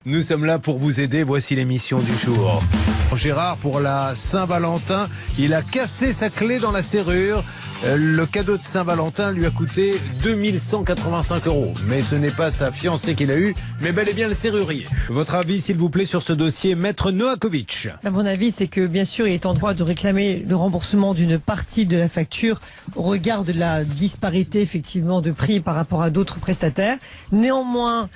Nous sommes là pour vous aider, voici l'émission du jour. Gérard, pour la Saint-Valentin, il a cassé sa clé dans la serrure. Le cadeau de Saint-Valentin lui a coûté 2185 €. Mais ce n'est pas sa fiancée qu'il a eue, mais bel et bien le serrurier. Votre avis, s'il vous plaît, sur ce dossier, Maître Novakovic? À mon avis, c'est que bien sûr, il est en droit de réclamer le remboursement d'une partie de la facture au regard de la disparité effectivement de prix par rapport à d'autres prestataires. Néanmoins,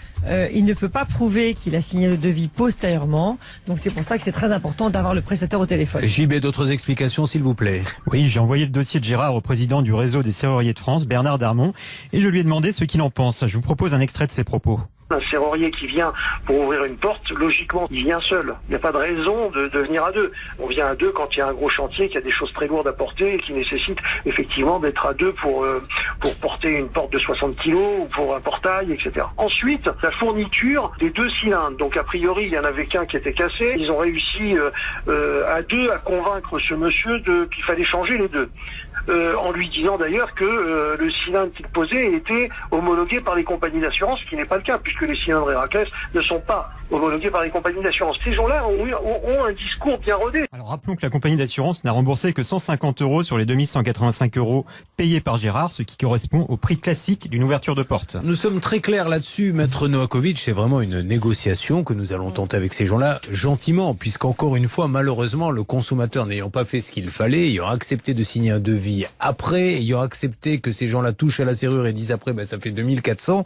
il ne peut pas prouver qu'il a signé le devis postérieurement. Donc c'est pour ça que c'est très important d'avoir le prestataire au téléphone. JB, d'autres explications, s'il vous plaît? Oui, j'ai envoyé le dossier de Gérard au président du réseau des serruriers de France, Bernard Darmon, et je lui ai demandé ce qu'il en pense. Je vous propose un extrait de ses propos. Un serrurier qui vient pour ouvrir une porte, logiquement, il vient seul. Il n'y a pas de raison de venir à deux. On vient à deux quand il y a un gros chantier, qu'il y a des choses très lourdes à porter et qui nécessitent effectivement d'être à deux pour porter une porte de 60 kilos ou pour un portail, etc. Ensuite, la fourniture des deux cylindres. Donc a priori, il y en avait qu'un qui était cassé. Ils ont réussi à deux à convaincre ce monsieur qu'il fallait changer les deux. En lui disant d'ailleurs que le cylindre qu'il posait était homologué par les compagnies d'assurance, ce qui n'est pas le cas, puisque les cylindres Héraclès ne sont pas homologués par les compagnies d'assurance. Ces gens-là ont un discours bien rodé. Alors rappelons que la compagnie d'assurance n'a remboursé que 150 € sur les 2185 € payés par Gérard, ce qui correspond au prix classique d'une ouverture de porte. Nous sommes très clairs là-dessus, Maître Novakovic. C'est vraiment une négociation que nous allons tenter avec ces gens-là gentiment, puisqu'encore une fois, malheureusement, le consommateur n'ayant pas fait ce qu'il fallait, ayant accepté de signer un devis après, ayant accepté que ces gens-là touchent à la serrure et disent après, ça fait 2400,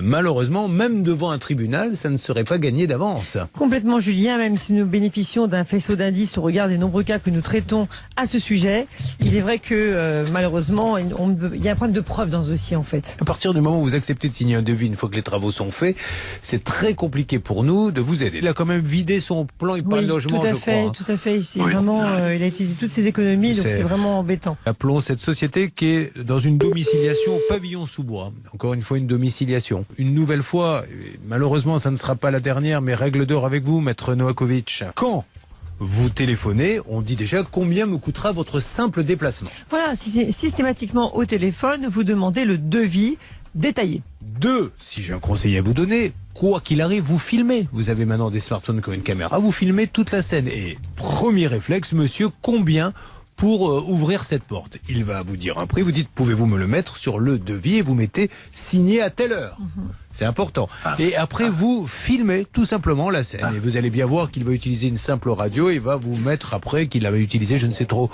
malheureusement, même devant un tribunal, ça ne serait pas gagné d'avance. Complètement, Julien, même si nous bénéficions d'un faisceau d'indices au regard des nombreux cas que nous traitons à ce sujet, il est vrai que malheureusement, il y a un problème de preuve dans ce dossier en fait. À partir du moment où vous acceptez de signer un devis, une fois que les travaux sont faits, c'est très compliqué pour nous de vous aider. Il a quand même vidé son plan épargne logement, je crois. Tout à fait. C'est vraiment, il a utilisé toutes ses économies, donc c'est vraiment embêtant. Appelons cette société qui est dans une domiciliation pavillon sous bois. Encore une fois, une domiciliation. Une nouvelle fois, malheureusement, ça ne sera pas la dernière, mais règle d'or avec vous, Maître Novakovic. Quand vous téléphonez, on dit déjà combien me coûtera votre simple déplacement. Voilà, si c'est systématiquement au téléphone, vous demandez le devis détaillé. 2, si j'ai un conseil à vous donner, quoi qu'il arrive, vous filmez. Vous avez maintenant des smartphones comme une caméra, vous filmez toute la scène. Et premier réflexe, monsieur, combien pour ouvrir cette porte? Il va vous dire un prix, vous dites pouvez-vous me le mettre sur le devis et vous mettez signé à telle heure. C'est important. Et après vous filmez tout simplement la scène et vous allez bien voir qu'il va utiliser une simple radio et va vous mettre après qu'il avait utilisé je ne sais trop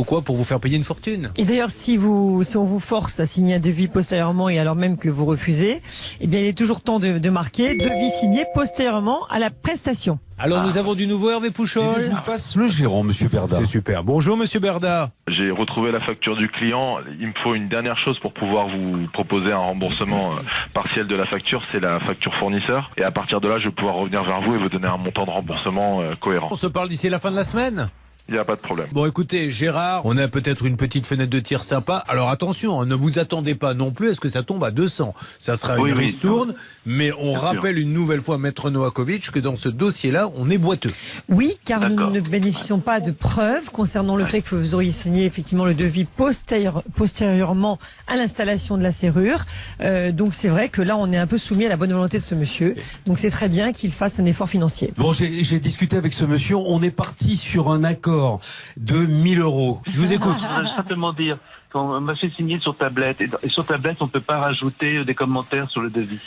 quoi pour vous faire payer une fortune. Et d'ailleurs si on vous force à signer un devis postérieurement et alors même que vous refusez, eh bien il est toujours temps de marquer devis signé postérieurement à la prestation. Alors nous avons du nouveau Hervé Pouchol. Je vous passe le gérant, monsieur Berda. C'est super. Bonjour monsieur Berda. J'ai retrouvé la facture du client. Il me faut une dernière chose pour pouvoir vous proposer un remboursement partiel de la facture, c'est la facture fournisseur. Et à partir de là, je vais pouvoir revenir vers vous et vous donner un montant de remboursement cohérent. On se parle d'ici la fin de la semaine? Il n'y a pas de problème. Bon, écoutez, Gérard, on a peut-être une petite fenêtre de tir sympa. Alors attention, ne vous attendez pas non plus à ce que ça tombe à 200. Ça sera une ristourne, mais on rappelle une nouvelle fois, Maître Novakovic, que dans ce dossier-là, on est boiteux. Oui, car nous ne bénéficions pas de preuves concernant le fait que vous auriez signé effectivement le devis postérieurement à l'installation de la serrure. Donc c'est vrai que là, on est un peu soumis à la bonne volonté de ce monsieur. Donc c'est très bien qu'il fasse un effort financier. Bon, j'ai discuté avec ce monsieur. On est parti sur un accord de 1000 €. Je vous écoute. Je voudrais simplement dire qu'on m'a fait signer sur tablette et sur tablette on peut pas rajouter des commentaires sur le devis.